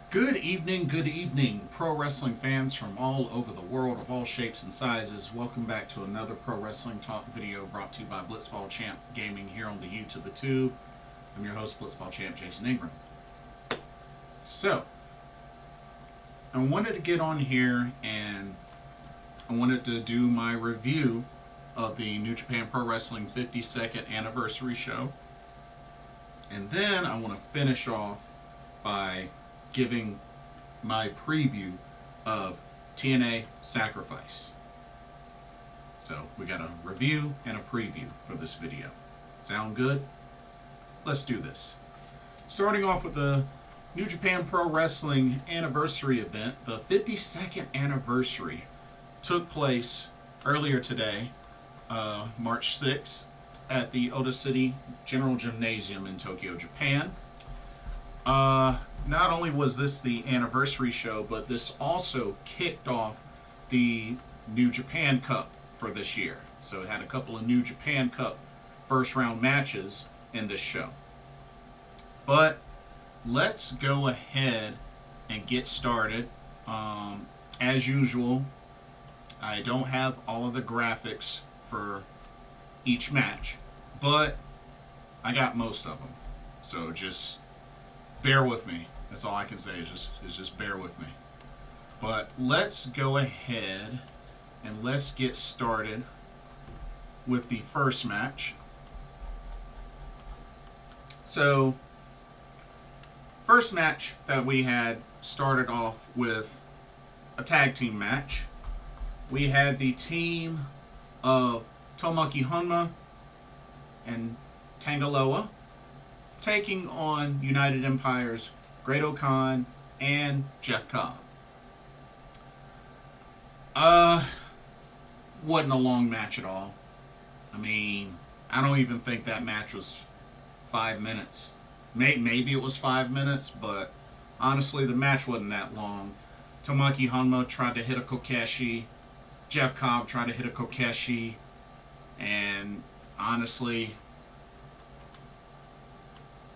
Good evening, pro wrestling fans from all over the world of all shapes and sizes. Welcome back to another pro wrestling talk video brought to you by Blitzball Champ Gaming here on the YouTube, the Tube. I'm your host, Blitzball Champ Jason Ingram. So, I wanted to get on here and I wanted to do my review of the New Japan Pro Wrestling 52nd anniversary show. And then I want to finish off by giving my preview of TNA Sacrifice. So we got a review and a preview for this video. Sound good? Let's do this. Starting off with the New Japan Pro Wrestling anniversary event, the 52nd anniversary took place earlier today, March 6th, at the Ota City General Gymnasium in Tokyo, Japan. Not only was this the anniversary show, but this also kicked off the New Japan Cup for this year. So it had a couple of New Japan Cup first round matches in this show. But let's go ahead and get started. As usual, I don't have all of the graphics for each match, but I got most of them. So just bear with me. That's all I can say is just bear with me. But let's go ahead and let's get started with the first match. So, first match that we had started off with a tag team match. We had the team of Tomoaki Honma and Tanga taking on United Empire's Great Khan and Jeff Cobb. Wasn't a long match at all. I mean, I don't even think that match was 5 minutes. Maybe it was 5 minutes, but honestly, the match wasn't that long. Tomoaki Honma tried to hit a Kokeshi. Jeff Cobb tried to hit a Kokeshi. And honestly,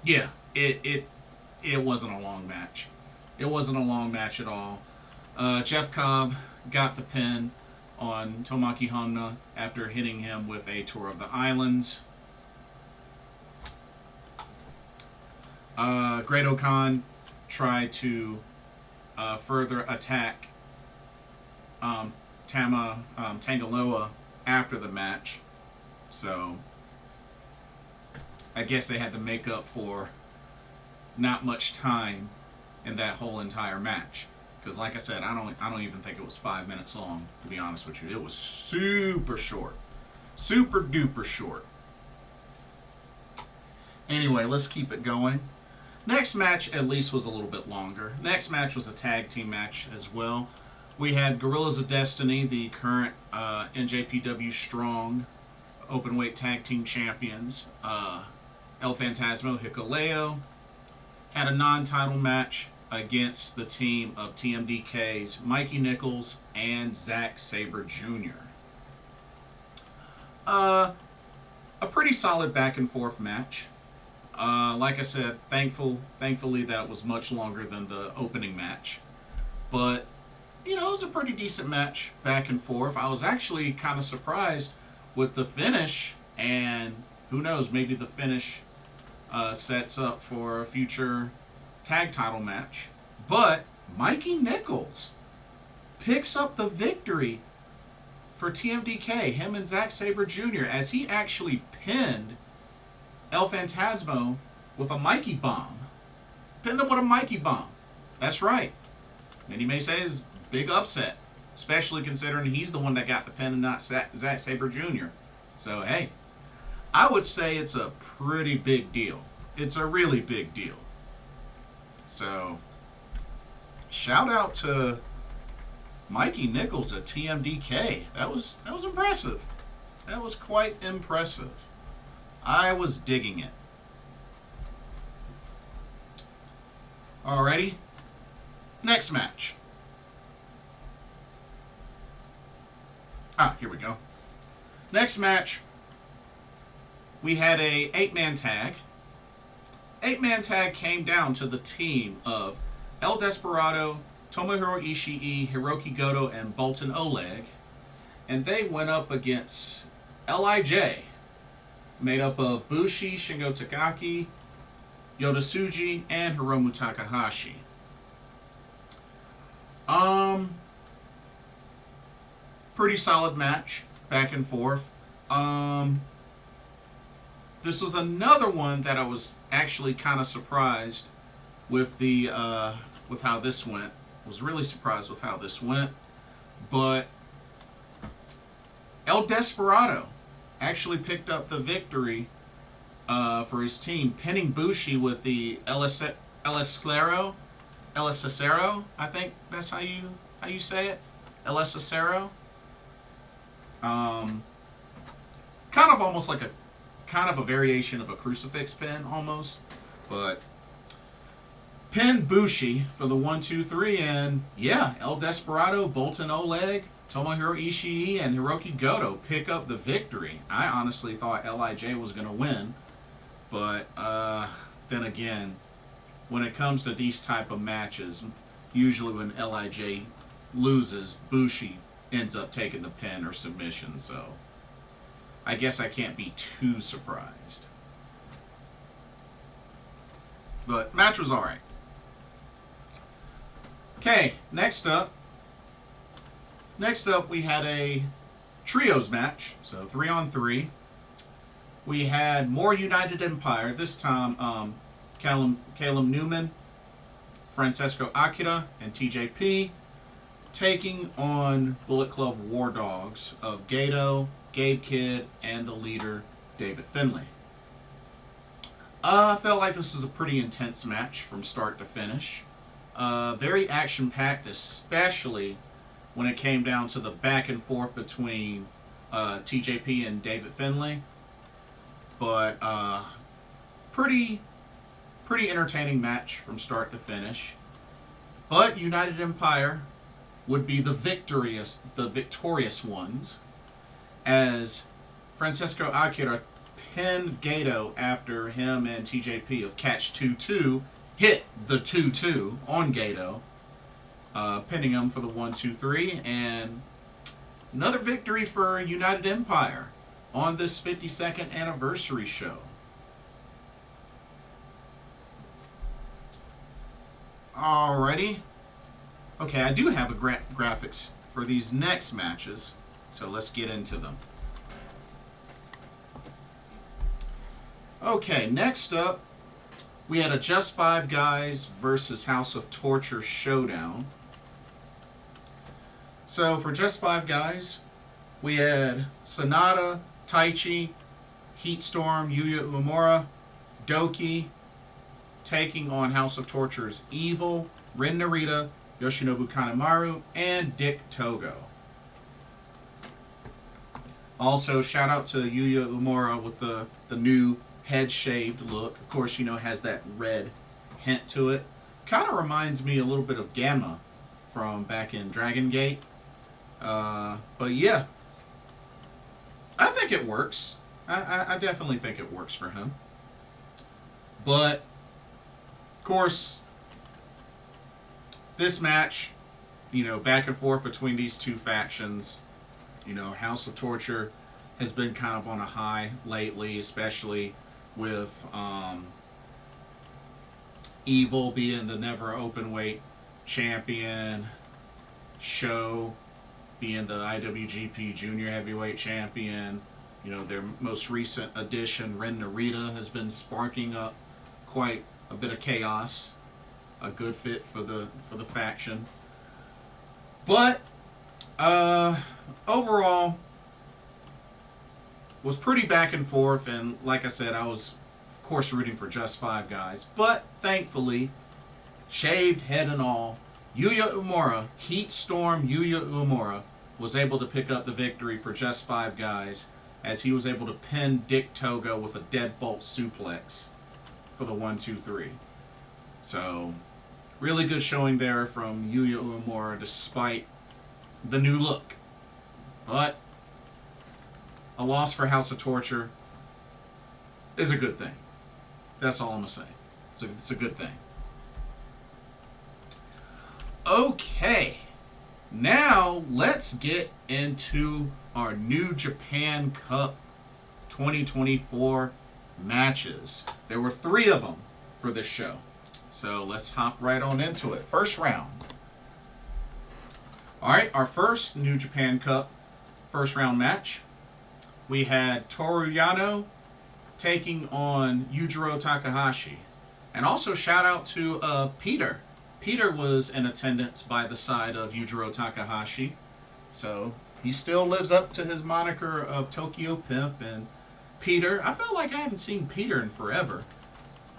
yeah, it wasn't a long match. It wasn't a long match at all. Jeff Cobb got the pin on Tomoaki Honma after hitting him with a Tour of the Islands. Great Khan tried to further attack Tangaloa after the match. So I guess they had to make up for not much time in that whole entire match. Because like I said, I don't even think it was 5 minutes long, to be honest with you. It was super short. Super duper short. Anyway, let's keep it going. Next match at least was a little bit longer. Next match was a tag team match as well. We had Guerrillas of Destiny, the current NJPW Strong Openweight Tag Team Champions. El Phantasmo, Hikuleo, had a non-title match against the team of TMDK's Mikey, Nicholls and Zack Sabre Jr. A pretty solid back and forth match. Like I said, thankfully that it was much longer than the opening match. But, you know, it was a pretty decent match back and forth. I was actually kind of surprised with the finish, and who knows, maybe the finish sets up for a future tag title match. But Mikey Nicholls picks up the victory for TMDK, him and Zack Sabre Jr., as he actually pinned El Phantasmo with a Mikey Bomb. Pinned him with a Mikey Bomb. That's right. And you may say it's a big upset, especially considering he's the one that got the pin and not Zack Sabre Jr. So, hey, I would say it's a pretty big deal. It's a really big deal. So, shout out to Mikey Nicholls at TMDK. That was impressive. That was quite impressive. I was digging it. Alrighty. Next match. Here we go. Next match, we had a 8-man tag. 8-man tag came down to the team of El Desperado, Tomohiro Ishii, Hirooki Goto, and Boltin Oleg. And they went up against LIJ, made up of BUSHI, Shingo Takagi, Yota Tsuji, and Hiroomu Takahashi. Pretty solid match, back and forth. This was another one that I was actually kind of surprised with the with how this went. Was really surprised with how this went, but El Desperado actually picked up the victory for his team, pinning Bushi with the El Esclero, I think that's how you say it, El Esclero. Kind of almost like a variation of a crucifix pin almost, but pinned Bushi for the 1-2-3, and yeah, El Desperado, Boltin Oleg, Tomohiro Ishii, and Hirooki Goto pick up the victory. I honestly thought LIJ was going to win, but then again, when it comes to these type of matches, usually when LIJ loses, Bushi ends up taking the pin or submission, so I guess I can't be too surprised. But match was alright. Okay, next up we had a trios match, so 3-on-3. We had more United Empire, this time Callum Newman, Francesco Akira, and TJP, taking on Bullet Club War Dogs of Gato, Gabe Kidd, and the leader, David Finlay. I felt like this was a pretty intense match from start to finish. Very action-packed, especially when it came down to the back and forth between TJP and David Finlay. But pretty entertaining match from start to finish. But United Empire would be the victorious ones, as Francesco Akira pinned Gato after him and TJP of Catch 2-2 hit the 2-2 on Gato, pinning him for the 1-2-3, and another victory for United Empire on this 52nd anniversary show. Alrighty. Okay, I do have a graphics for these next matches, so let's get into them. Okay, next up, we had a Just 5 Guys versus House of Torture showdown. So for Just 5 Guys, we had Sonata, Taichi, Heatstorm, Yuya Uemura, Doki, taking on House of Torture's Evil, Ren Narita, Yoshinobu Kanemaru, and Dick Togo. Also, shout out to Yuya Uemura with the new head-shaved look. Of course, has that red hint to it. Kind of reminds me a little bit of Gamma from back in Dragon Gate. But yeah, I think it works. I definitely think it works for him. But, of course, this match, back and forth between these two factions, House of Torture has been kind of on a high lately, especially with Evil being the never open weight champion, Show being the IWGP Junior Heavyweight champion. Their most recent addition, Ren Narita, has been sparking up quite a bit of chaos. A good fit for the faction. But overall, was pretty back and forth, and like I said, I was of course rooting for Just 5 Guys, but thankfully, shaved head and all, Yuya Uemura, Heatstorm Yuya Uemura, was able to pick up the victory for Just 5 Guys, as he was able to pin Dick Togo with a deadbolt suplex for the 1-2-3. So, really good showing there from Yuya Uemura despite the new look. But a loss for House of Torture is a good thing. That's all I'm going to say. It's a good thing. Okay, now let's get into our New Japan Cup 2024 matches. There were 3 of them for this show. So let's hop right on into it. First round. Alright, our first New Japan Cup first round match. We had Toru Yano taking on Yujiro Takahashi. And also shout out to Peter. Peter was in attendance by the side of Yujiro Takahashi. So he still lives up to his moniker of Tokyo Pimp. And Peter, I felt like I haven't seen Peter in forever.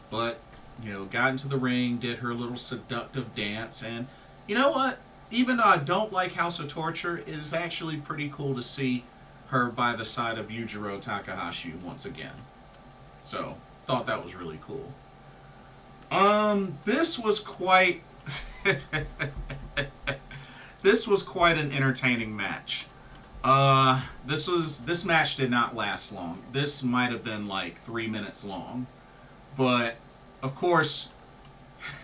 But, you know, got into the ring, did her little seductive dance. And you know what? Even though I don't like House of Torture, it is actually pretty cool to see her by the side of Yujiro Takahashi once again. So, thought that was really cool. This was quite... this was quite an entertaining match. This match did not last long. This might have been like 3 minutes long. But, of course,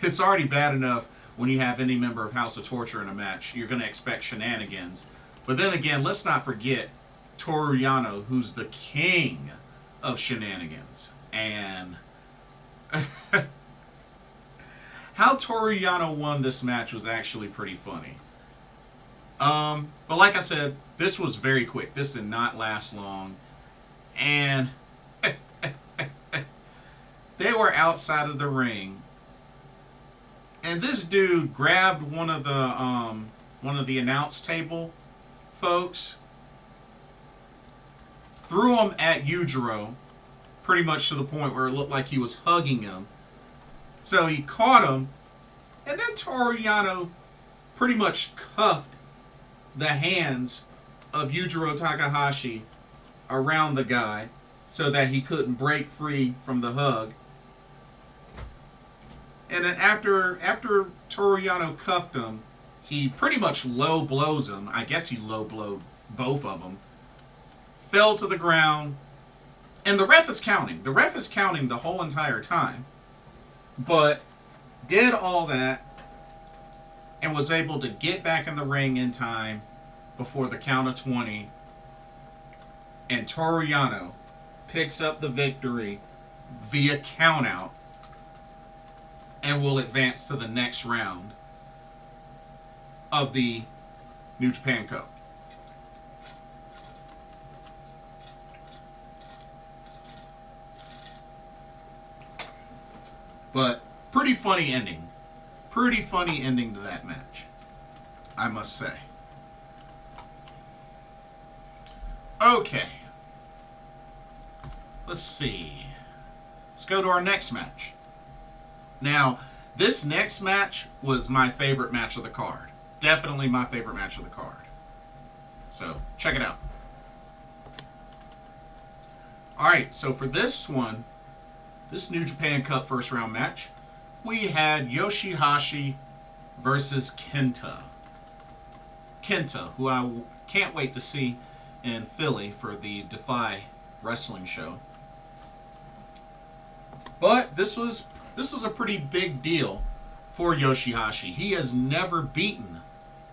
it's already bad enough when you have any member of House of Torture in a match. You're going to expect shenanigans. But then again, let's not forget Toru Yano, who's the king of shenanigans. And how Toru Yano won this match was actually pretty funny. But like I said, this was very quick. This did not last long. And they were outside of the ring. And this dude grabbed one of the announce table folks, threw him at Yujiro, pretty much to the point where it looked like he was hugging him. So he caught him, and then Toru Yano pretty much cuffed the hands of Yujiro Takahashi around the guy so that he couldn't break free from the hug. And then after Toru Yano cuffed him, he pretty much low blows him. I guess he low blowed both of them. Fell to the ground. And the ref is counting. The ref is counting the whole entire time. But did all that and was able to get back in the ring in time before the count of 20. And Toru Yano picks up the victory via countout and will advance to the next round of the New Japan Cup. But pretty funny ending. Pretty funny ending to that match, I must say. Okay. Let's see. Let's go to our next match. Now, this next match was my favorite match of the card. Definitely my favorite match of the card. So, check it out. Alright, so for this one, this New Japan Cup first round match, we had Yoshihashi versus Kenta. Kenta, who I can't wait to see in Philly for the Defy wrestling show. But this was a pretty big deal for Yoshihashi. He has never beaten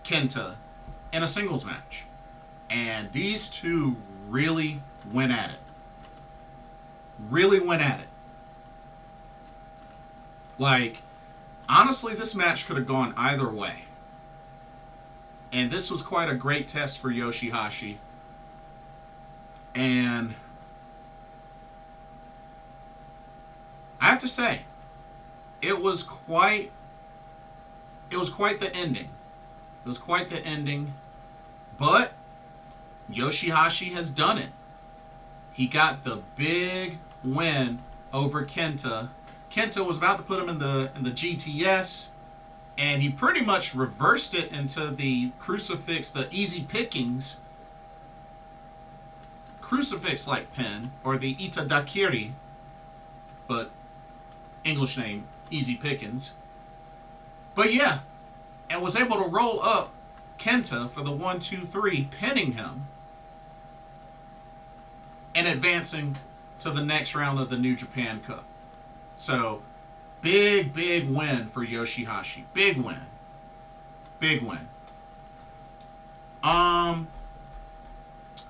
Kenta in a singles match. And these two really went at it. Really went at it. Like, honestly, this match could have gone either way. And this was quite a great test for Yoshihashi. And I have to say, it was quite the ending. It was quite the ending. But Yoshihashi has done it. He got the big win over Kenta. Kenta was about to put him in the GTS, and he pretty much reversed it into the crucifix, the easy pickings crucifix-like pin, or the Itadakiri, but English name, Easy Pickings. But yeah, and was able to roll up Kenta for the 1-2-3, pinning him, and advancing to the next round of the New Japan Cup. So, big win for Yoshihashi. Big win. Big win.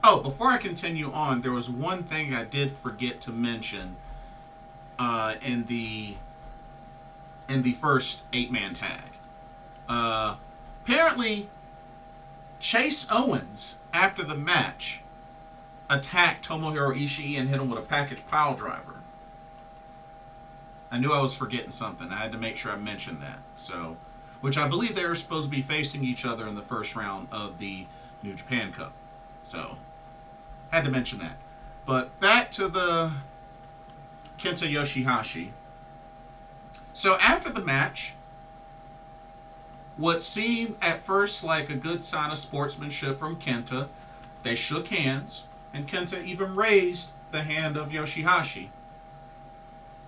Oh, before I continue on, there was one thing I did forget to mention in the first 8-man tag. Apparently, Chase Owens, after the match, attacked Tomohiro Ishii and hit him with a package pile driver. I knew I was forgetting something. I had to make sure I mentioned that. So, which I believe they were supposed to be facing each other in the first round of the New Japan Cup. So, had to mention that. But back to the Kenta Yoshihashi. So after the match, what seemed at first like a good sign of sportsmanship from Kenta, they shook hands, and Kenta even raised the hand of Yoshihashi.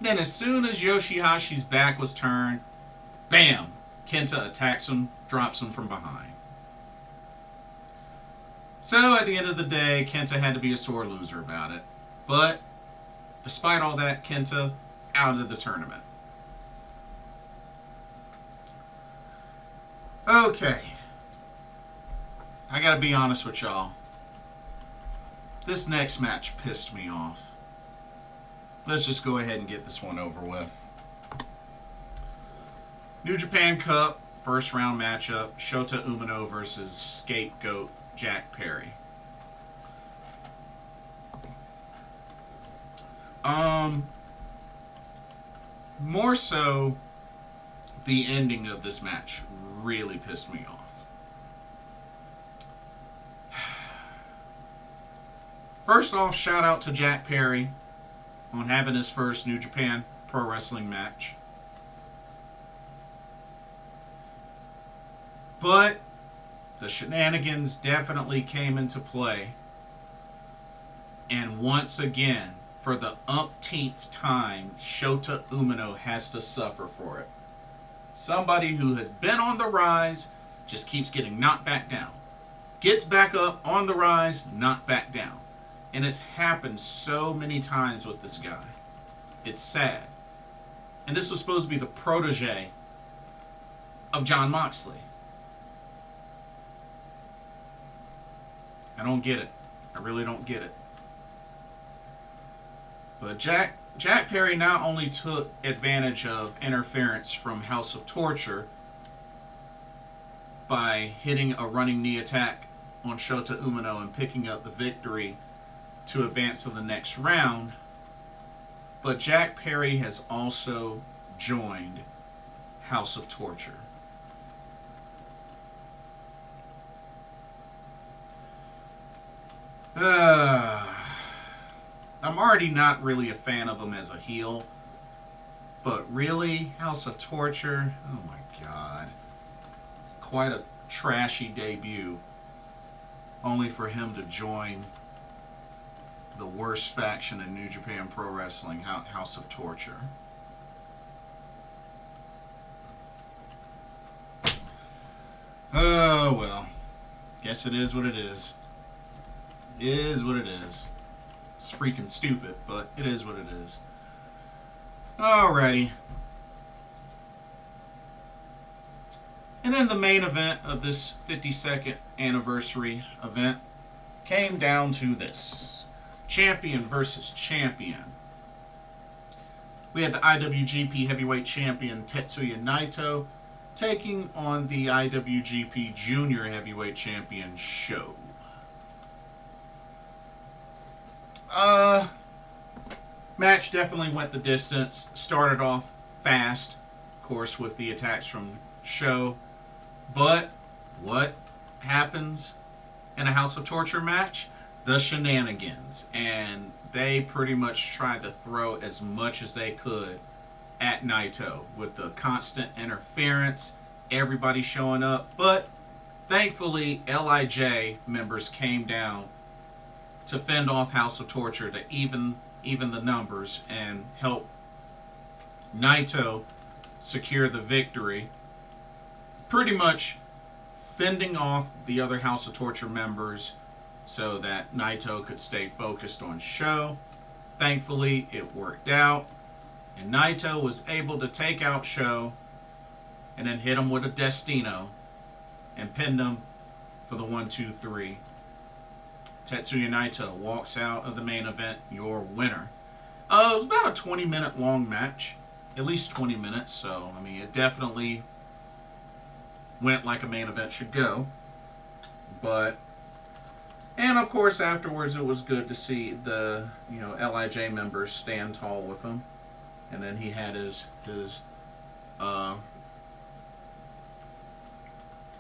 Then as soon as Yoshihashi's back was turned, bam! Kenta attacks him, drops him from behind. So at the end of the day, Kenta had to be a sore loser about it. But despite all that, Kenta out of the tournament. Okay. I gotta be honest with y'all. This next match pissed me off. Let's just go ahead and get this one over with. New Japan Cup, first round matchup. Shota Umino versus Scapegoat Jack Perry. More so, the ending of this match really pissed me off. First off, shout out to Jack Perry on having his first New Japan Pro Wrestling match. But the shenanigans definitely came into play. And once again, for the umpteenth time, Shota Umino has to suffer for it. Somebody who has been on the rise just keeps getting knocked back down. Gets back up, on the rise, knocked back down. And it's happened so many times with this guy. It's sad. And this was supposed to be the protege of Jon Moxley. I don't get it. I really don't get it. But Jack Perry not only took advantage of interference from House of Torture by hitting a running knee attack on Shota Umino and picking up the victory to advance to the next round, but Jack Perry has also joined House of Torture. I'm already not really a fan of him as a heel, but really, House of Torture? Oh my god. Quite a trashy debut, only for him to join the worst faction in New Japan Pro Wrestling, House of Torture. Oh, well. Guess it is what it is. It is what it is. It's freaking stupid, but it is what it is. Alrighty. And then the main event of this 52nd anniversary event came down to this. Champion versus champion. We had the IWGP Heavyweight Champion Tetsuya Naito taking on the IWGP Junior Heavyweight Champion Sho. Match definitely went the distance. Started off fast, of course, with the attacks from Sho. But what happens in a House of Torture match? The shenanigans. And they pretty much tried to throw as much as they could at Naito with the constant interference, everybody showing up. But thankfully, LIJ members came down to fend off House of Torture to even the numbers and help Naito secure the victory, pretty much fending off the other House of Torture members so that Naito could stay focused on Sho. Thankfully, it worked out, and Naito was able to take out Sho and then hit him with a Destino and pinned him for the 1-2-3. Tetsuya Naito walks out of the main event, your winner. It was about a 20-minute long match, at least 20 minutes, so, I mean, it definitely went like a main event should go. But, and of course, afterwards, it was good to see the, LIJ members stand tall with him. And then he had his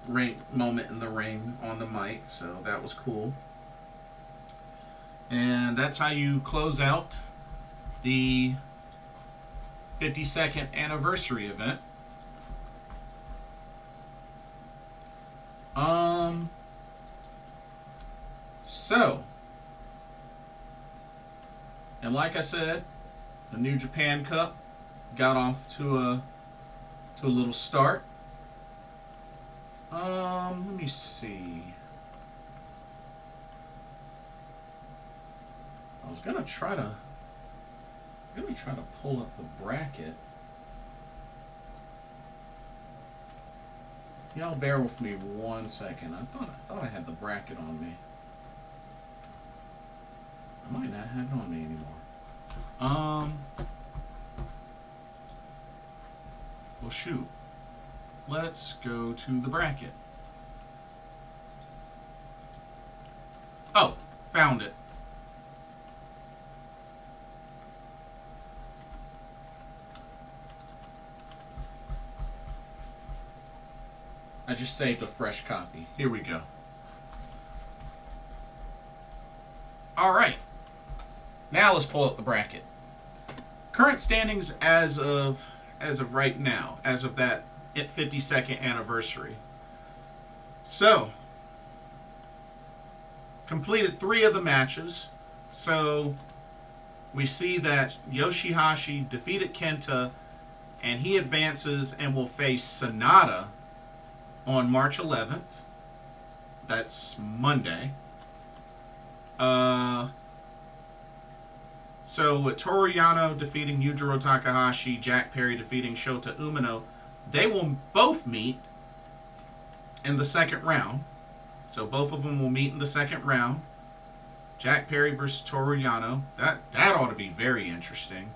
ring moment in the ring on the mic, so that was cool. And that's how you close out the 52nd anniversary event. So, and like I said, the New Japan Cup got off to a little start. Let me see. I was gonna try to pull up the bracket. Y'all bear with me 1 second. I thought I had the bracket on me. I might not have it on me anymore. Well, shoot. Let's go to the bracket. Oh, found it. I just saved a fresh copy. Here we go. All right. Now let's pull up the bracket. Current standings as of right now, as of that 52nd anniversary. So, completed 3 of the matches. So, we see that Yoshihashi defeated Kenta, and he advances and will face Sonata on March 11th. That's Monday. So with Toru Yano defeating Yujiro Takahashi, Jack Perry defeating Shota Umino, they will both meet in the second round. So both of them will meet in the second round. Jack Perry versus Toru Yano. That ought to be very interesting.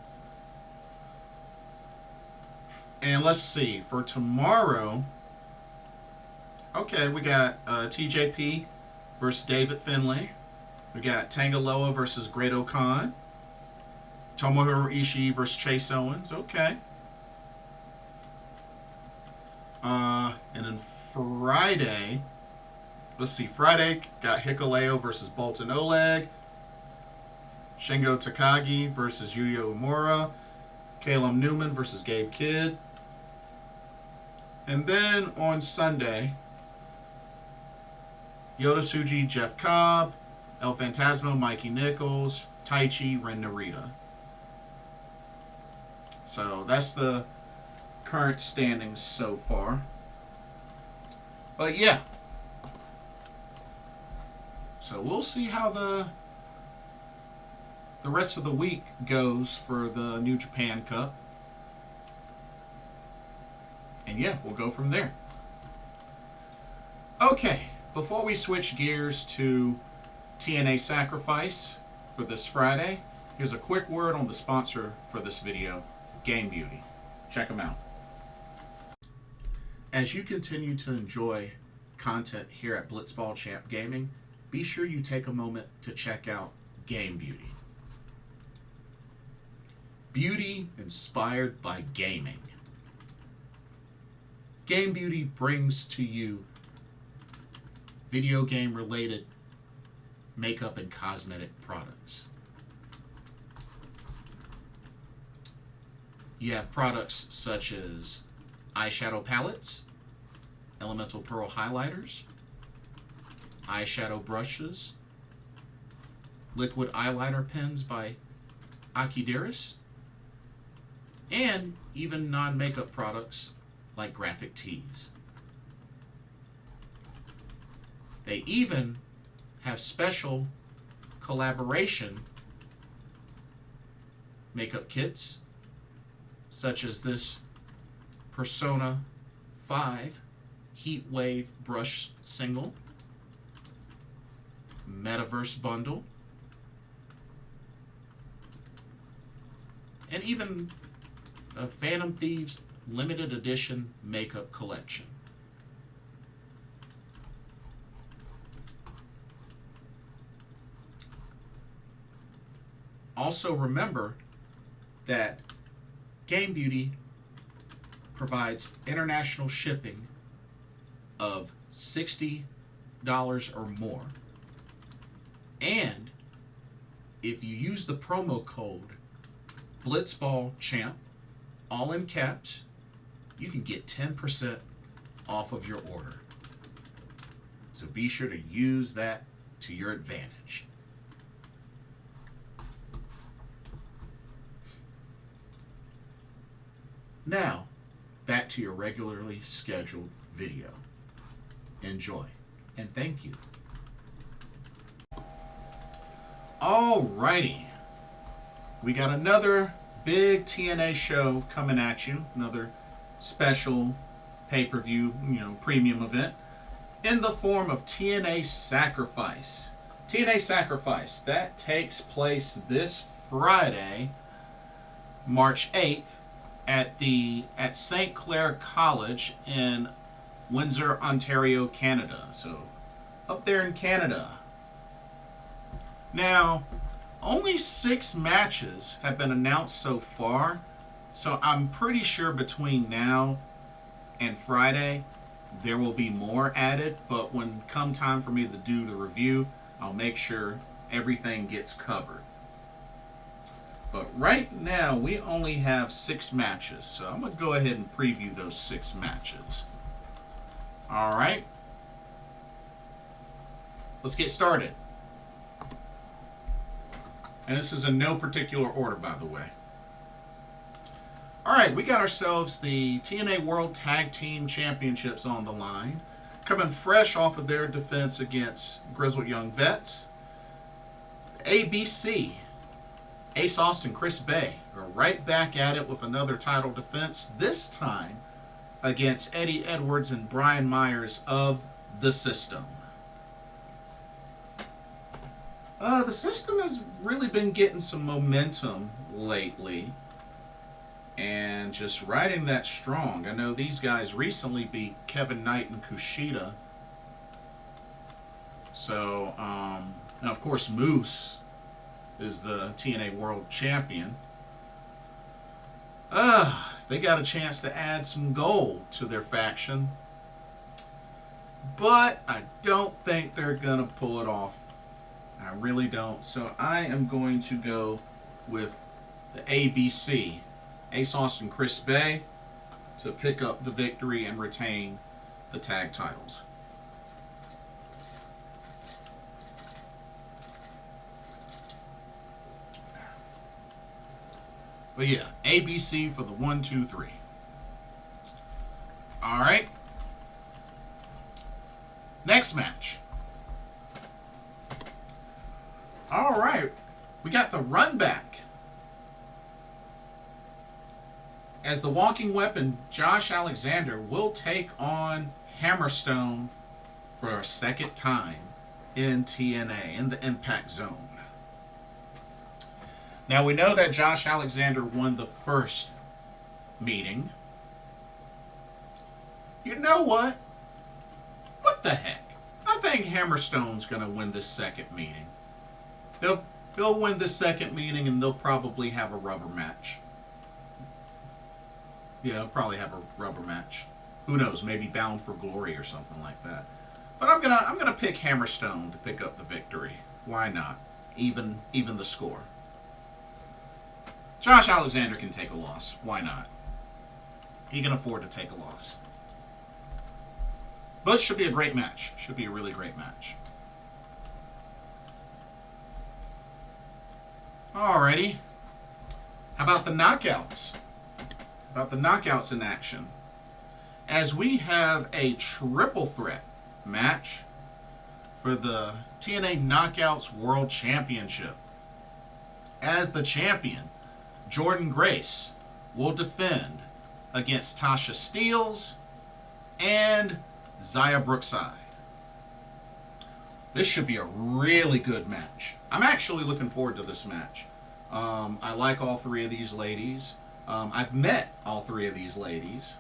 And let's see, for tomorrow, okay, we got TJP versus David Finlay. We got Tanga Loa versus Great Khan. Tomohiro Ishii versus Chase Owens. Okay. And then Friday, let's see. Friday got Hikuleo versus Boltin Oleg. Shingo Takagi versus Yuya Uemura. Callum Newman versus Gabe Kidd. And then on Sunday, Yota Tsuji, Jeff Cobb. El Phantasmo, Mikey Nicholls. Taichi, Ren Narita. So that's the current standings so far. But yeah. So we'll see how the rest of the week goes for the New Japan Cup. And yeah, we'll go from there. Okay, before we switch gears to TNA Sacrifice for this Friday, here's a quick word on the sponsor for this video, Game Beauty. Check them out. As you continue to enjoy content here at Blitzball Champ Gaming, be sure you take a moment to check out Game Beauty. Beauty inspired by gaming. Game Beauty brings to you video game related makeup and cosmetic products. You have products such as eyeshadow palettes, elemental pearl highlighters, eyeshadow brushes, liquid eyeliner pens by Akideris, and even non-makeup products like graphic tees. They even have special collaboration makeup kits, such as this Persona 5 Heat Wave Brush Single, Metaverse Bundle, and even a Phantom Thieves Limited Edition Makeup Collection. Also remember that Game Beauty provides international shipping of $60 or more. And if you use the promo code BlitzballChamp, all in caps, you can get 10% off of your order. So be sure to use that to your advantage. Now, back to your regularly scheduled video. Enjoy, and thank you. Alrighty. We got another big TNA show coming at you. Another special pay-per-view, premium event in the form of TNA Sacrifice. TNA Sacrifice, that takes place this Friday, March 8th, at St. Clair College in Windsor, Ontario, Canada. So, up there in Canada. Now, only 6 matches have been announced so far, so I'm pretty sure between now and Friday there will be more added, but when come time for me to do the review, I'll make sure everything gets covered. But right now, we only have 6 matches, so I'm going to go ahead and preview those 6 matches. Alright. Let's get started. And this is in no particular order, by the way. Alright, we got ourselves the TNA World Tag Team Championships on the line. Coming fresh off of their defense against Grizzled Young Vets. ABC, Ace Austin, Chris Bay are right back at it with another title defense, this time against Eddie Edwards and Brian Myers of The System. The System has really been getting some momentum lately and just riding that strong. I know these guys recently beat Kevin Knight and Kushida. So, and of course Moose is the TNA World Champion. They got a chance to add some gold to their faction, but I don't think they're gonna pull it off. I really don't. So I am going to go with the ABC, Ace Austin, Chris Bay, to pick up the victory and retain the tag titles. But yeah, ABC for the 1, 2, 3. Alright. Next match. Alright. We got the run back. As the walking weapon, Josh Alexander will take on Hammerstone for a second time in TNA, in the Impact Zone. Now, we know that Josh Alexander won the first meeting. You know what? What the heck? I think Hammerstone's going to win this second meeting. They'll win this second meeting, and they'll probably have a rubber match. Yeah, they'll probably have a rubber match. Who knows? Maybe Bound for Glory or something like that. But I'm gonna pick Hammerstone to pick up the victory. Why not? Even the score. Josh Alexander can take a loss. Why not? He can afford to take a loss. But it should be a great match. Should be a really great match. Alrighty. How about the knockouts? About the knockouts in action. As we have a triple threat match for the TNA Knockouts World Championship. As the champion, Jordan Grace will defend against Tasha Steelz and Xia Brookside. This should be a really good match. I'm actually looking forward to this match. I like all three of these ladies. I've met all three of these ladies.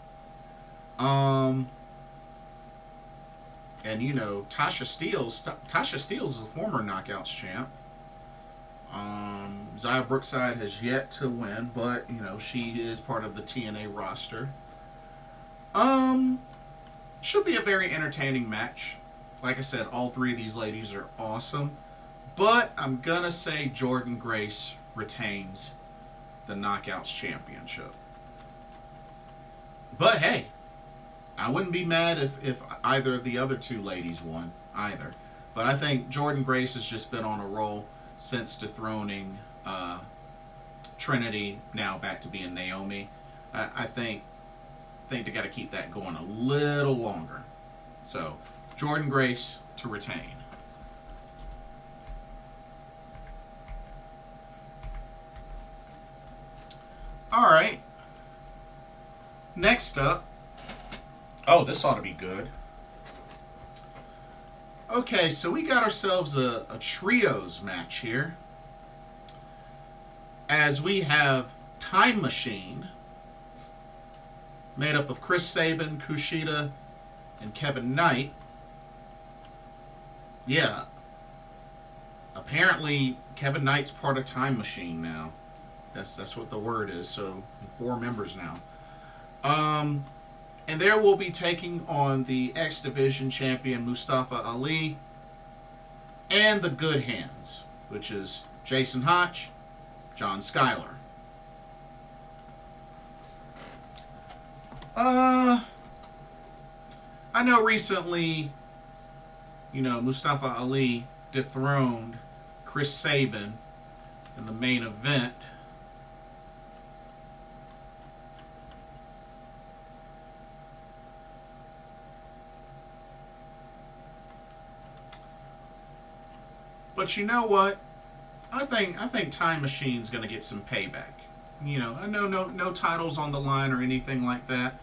And you know, Tasha Steelz is a former Knockouts champ. Xia Brookside has yet to win, but you know, she is part of the TNA roster. Should be a very entertaining match. Like I said, all three of these ladies are awesome. But I'm gonna say Jordynne Grace retains the Knockouts championship. But hey, I wouldn't be mad if either of the other two ladies won either. But I think Jordynne Grace has just been on a roll since dethroning Trinity, now back to being Naomi. I think they got to keep that going a little longer. So, Jordynne Grace to retain. All right. Next up. Oh, this ought to be good. Okay, so we got ourselves a trios match here. As we have Time Machine, made up of Chris Sabin, Kushida, and Kevin Knight. Yeah. Apparently, Kevin Knight's part of Time Machine now. That's what the word is. So, 4 members now. And there will be taking on the X Division champion Mustafa Ali and the Good Hands, which is Jason Hotch, John Schuyler. I know recently, you know, Mustafa Ali dethroned Chris Sabin in the main event. But you know what? I think Time Machine's going to get some payback. You know, I know no titles on the line or anything like that,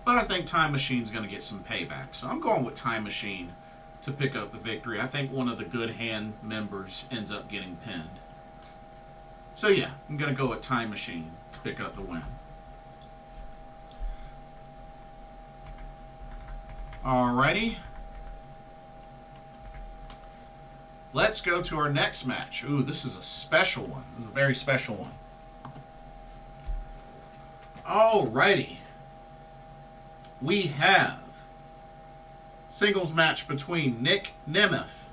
but I think Time Machine's going to get some payback. So I'm going with Time Machine to pick up the victory. I think one of the Good Hand members ends up getting pinned. So yeah, I'm going to go with Time Machine to pick up the win. Alrighty. Let's go to our next match. Ooh, this is a special one. This is a very special one. Alrighty. We have singles match between Nick Nemeth,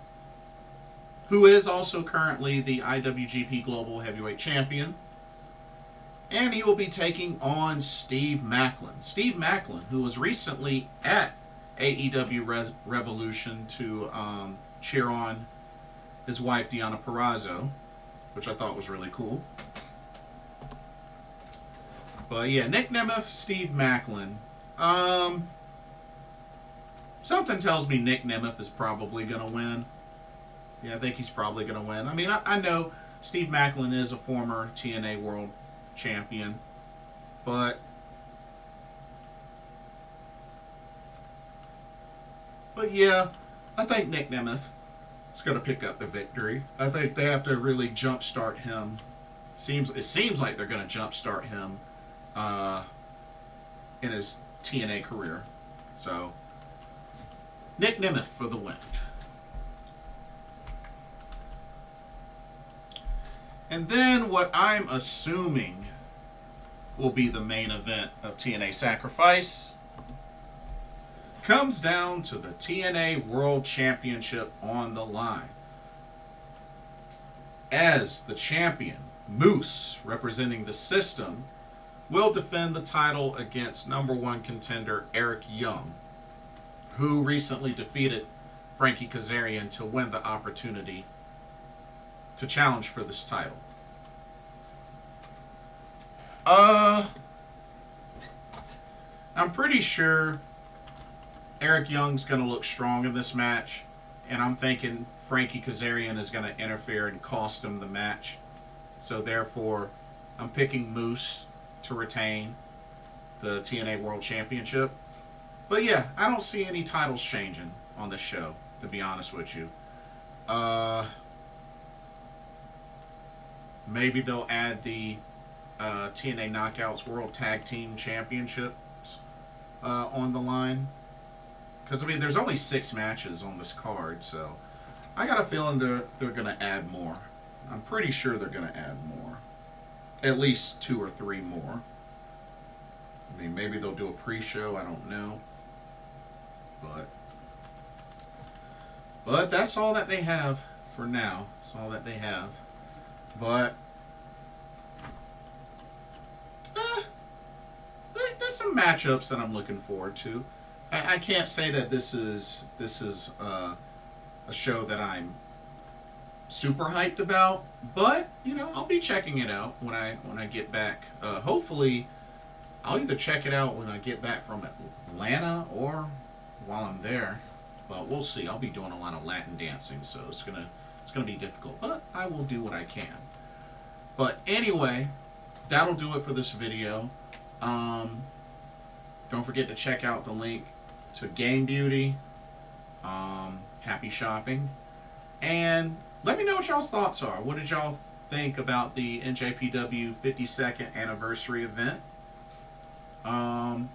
who is also currently the IWGP Global Heavyweight Champion, and he will be taking on Steve Maclin. Steve Maclin, who was recently at AEW Revolution to cheer on his wife, Deonna Purrazzo, which I thought was really cool. But yeah, Nick Nemeth, Steve Maclin. Something tells me Nick Nemeth is probably going to win. Yeah, I think he's probably going to win. I mean, I know Steve Maclin is a former TNA World Champion, but yeah, I think Nick Nemeth is going to pick up the victory. I think they have to really jumpstart him. It seems like they're going to jumpstart him in his TNA career. So, Nick Nemeth for the win. And then what I'm assuming will be the main event of TNA Sacrifice comes down to the TNA World Championship on the line. As the champion, Moose, representing the System, will defend the title against #1 contender Eric Young, who recently defeated Frankie Kazarian to win the opportunity to challenge for this title. I'm pretty sure Eric Young's going to look strong in this match, and I'm thinking Frankie Kazarian is going to interfere and cost him the match. So therefore, I'm picking Moose to retain the TNA World Championship. But yeah, I don't see any titles changing on the show, to be honest with you. Maybe they'll add the TNA Knockouts World Tag Team Championships on the line. Because, I mean, there's only 6 matches on this card, so I got a feeling they're going to add more. I'm pretty sure they're going to add more. At least 2 or 3 more. I mean, maybe they'll do a pre-show, I don't know. But that's all that they have for now. That's all that they have. But there's some matchups that I'm looking forward to. I can't say that this is a show that I'm super hyped about, but you know, I'll be checking it out when I get back. Hopefully, I'll either check it out when I get back from Atlanta or while I'm there. But we'll see. I'll be doing a lot of Latin dancing, so it's gonna be difficult, but I will do what I can. But anyway, that'll do it for this video. Don't forget to check out the link to Game Beauty. Happy shopping. And let me know what y'all's thoughts are. What did y'all think about the NJPW 52nd anniversary event? How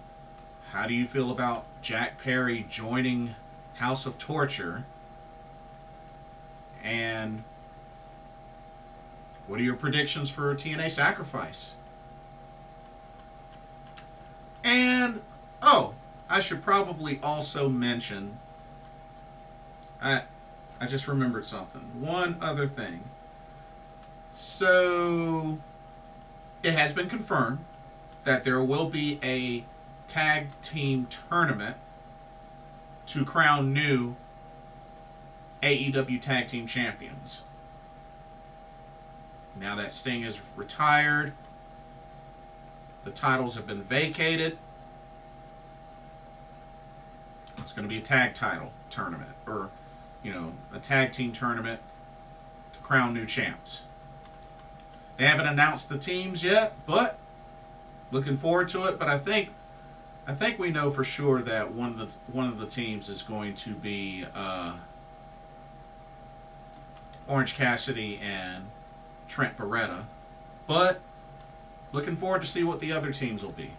do you feel about Jack Perry joining House of Torture? And what are your predictions for TNA Sacrifice? And, oh, I should probably also mention, I just remembered something. One other thing. So, it has been confirmed that there will be a tag team tournament to crown new AEW Tag Team Champions. Now that Sting is retired, the titles have been vacated. It's going to be a tag title tournament, or, you know, a tag team tournament to crown new champs. They haven't announced the teams yet, but looking forward to it. But I think we know for sure that one of the teams is going to be Orange Cassidy and Trent Beretta. But looking forward to see what the other teams will be.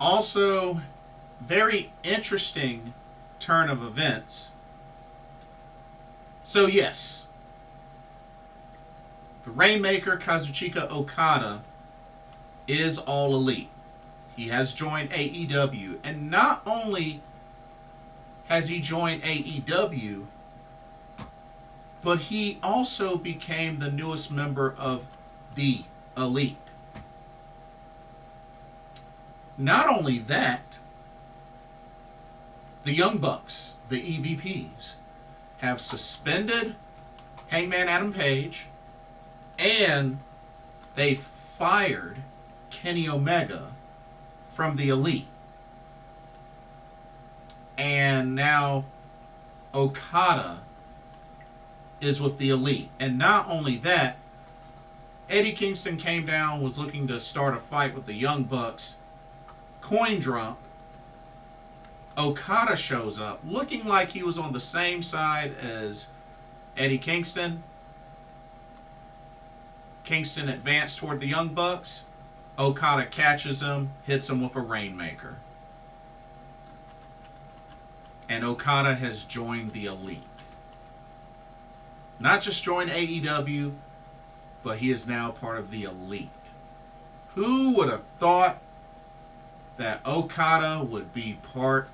Also, very interesting turn of events. So yes, the Rainmaker Kazuchika Okada is All Elite. He has joined AEW, and not only has he joined AEW, but he also became the newest member of the Elite. Not only that, the Young Bucks, the EVPs, have suspended Hangman Adam Page, and they fired Kenny Omega from the Elite. And now Okada is with the Elite. And not only that, Eddie Kingston came down, was looking to start a fight with the Young Bucks. Coin drop. Okada shows up, looking like he was on the same side as Eddie Kingston. Kingston advanced toward the Young Bucks. Okada catches him, hits him with a Rainmaker. And Okada has joined the Elite. Not just joined AEW, but he is now part of the Elite. Who would have thought that Okada would be part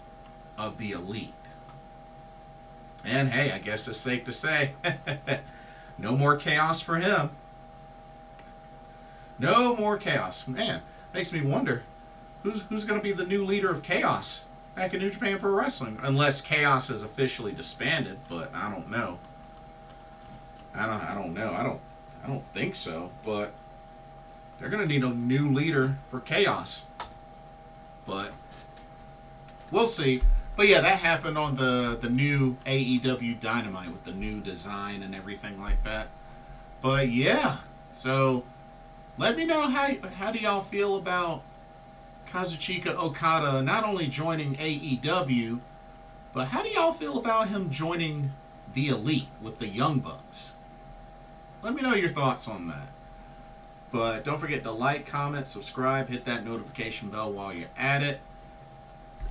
of the Elite? And hey, I guess it's safe to say, no more chaos for him. No more chaos. Man, makes me wonder, who's going to be the new leader of Chaos back in New Japan Pro Wrestling? Unless Chaos is officially disbanded, but I don't know. I don't know. I don't think so, but they're going to need a new leader for Chaos. But we'll see. But yeah, that happened on the new AEW Dynamite with the new design and everything like that. But yeah, so let me know how do y'all feel about Kazuchika Okada not only joining AEW, but how do y'all feel about him joining the Elite with the Young Bucks? Let me know your thoughts on that. But don't forget to like, comment, subscribe, hit that notification bell while you're at it.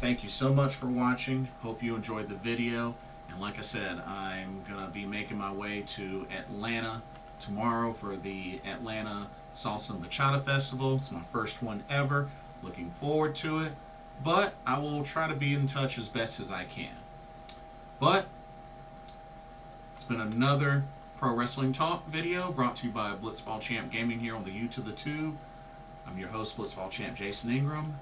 Thank you so much for watching. Hope you enjoyed the video. And like I said, I'm going to be making my way to Atlanta tomorrow for the Atlanta Salsa and Bachata Festival. It's my first one ever. Looking forward to it. But I will try to be in touch as best as I can. But it's been another Pro Wrestling Talk video brought to you by Blitzball Champ Gaming here on the U to the Tube. I'm your host, Blitzball Champ Jason Ingram.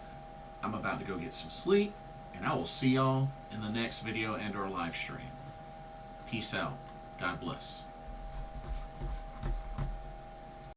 I'm about to go get some sleep, and I will see y'all in the next video and or live stream. Peace out. God bless.